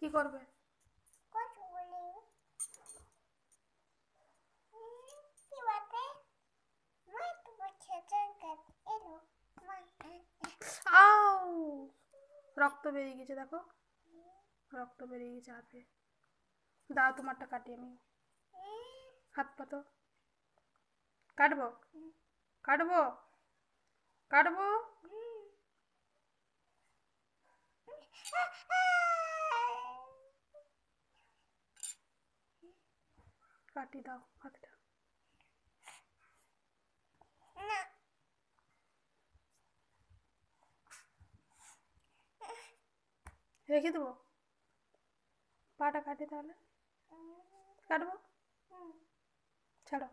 কি করবে? আউ, রক্ত বেরিয়ে গেছে, দেখো রক্ত বেরিয়ে গেছে হাতে। দাও তোমারটা কাটি আমি। হাত পাতো। কাটবো কাটবো কাটবো। কাটি দাও হাতটা। রেখে দেবো, পাটা কাটি তাহলে। কাটবো, ছাড়ো।